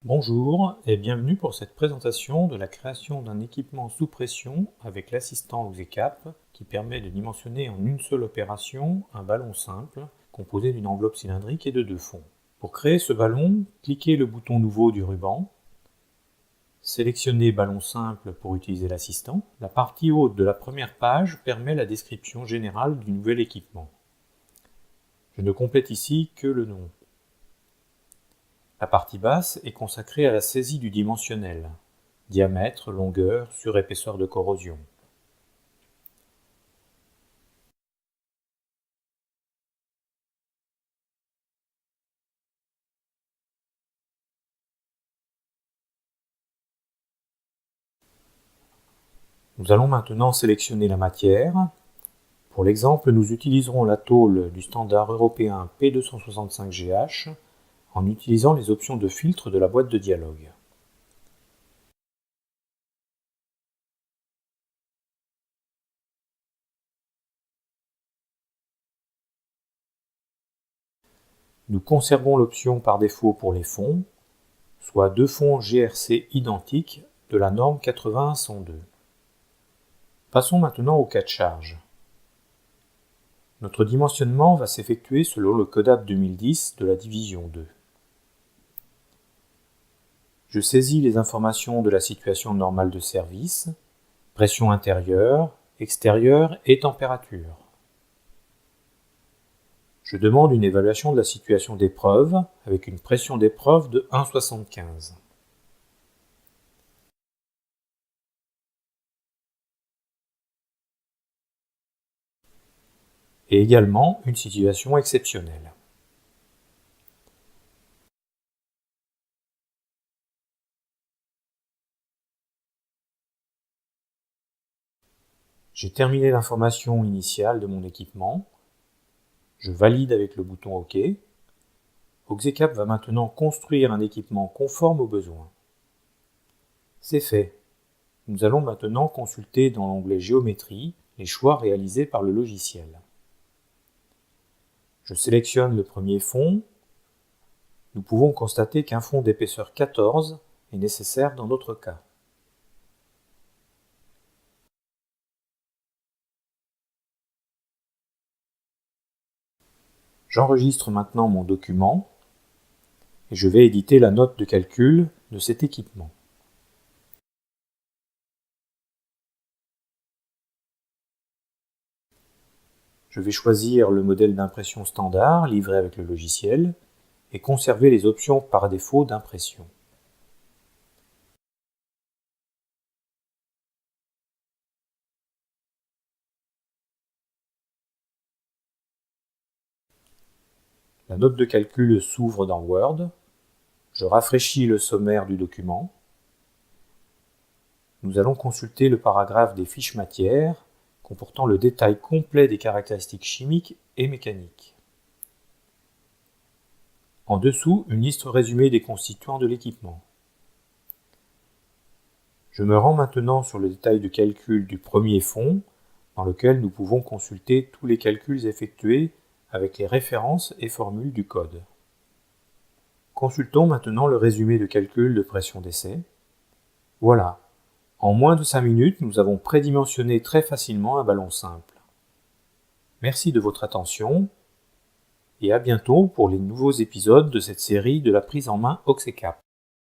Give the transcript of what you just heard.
Bonjour et bienvenue pour cette présentation de la création d'un équipement sous pression avec l'assistant OXECAP qui permet de dimensionner en une seule opération un ballon simple composé d'une enveloppe cylindrique et de deux fonds. Pour créer ce ballon, cliquez le bouton nouveau du ruban, sélectionnez ballon simple pour utiliser l'assistant. La partie haute de la première page permet la description générale du nouvel équipement. Je ne complète ici que le nom. La partie basse est consacrée à la saisie du dimensionnel, diamètre, longueur, surépaisseur de corrosion. Nous allons maintenant sélectionner la matière. Pour l'exemple, nous utiliserons la tôle du standard européen P265GH en utilisant les options de filtre de la boîte de dialogue. Nous conservons l'option par défaut pour les fonds, soit deux fonds GRC identiques de la norme 81-102. Passons maintenant au cas de charge. Notre dimensionnement va s'effectuer selon le CODAP 2010 de la division 2. Je saisis les informations de la situation normale de service, pression intérieure, extérieure et température. Je demande une évaluation de la situation d'épreuve avec une pression d'épreuve de 1,75. Et également une situation exceptionnelle. J'ai terminé l'information initiale de mon équipement. Je valide avec le bouton OK. OXECAP va maintenant construire un équipement conforme aux besoins. C'est fait. Nous allons maintenant consulter dans l'onglet Géométrie les choix réalisés par le logiciel. Je sélectionne le premier fond. Nous pouvons constater qu'un fond d'épaisseur 14 est nécessaire dans notre cas. J'enregistre maintenant mon document et je vais éditer la note de calcul de cet équipement. Je vais choisir le modèle d'impression standard livré avec le logiciel et conserver les options par défaut d'impression. La note de calcul s'ouvre dans Word. Je rafraîchis le sommaire du document. Nous allons consulter le paragraphe des fiches matières comportant le détail complet des caractéristiques chimiques et mécaniques. En dessous, une liste résumée des constituants de l'équipement. Je me rends maintenant sur le détail de calcul du premier fond, dans lequel nous pouvons consulter tous les calculs effectués avec les références et formules du code. Consultons maintenant le résumé de calcul de pression d'essai. Voilà, en moins de 5 minutes, nous avons prédimensionné très facilement un ballon simple. Merci de votre attention et à bientôt pour les nouveaux épisodes de cette série de la prise en main OXECAP.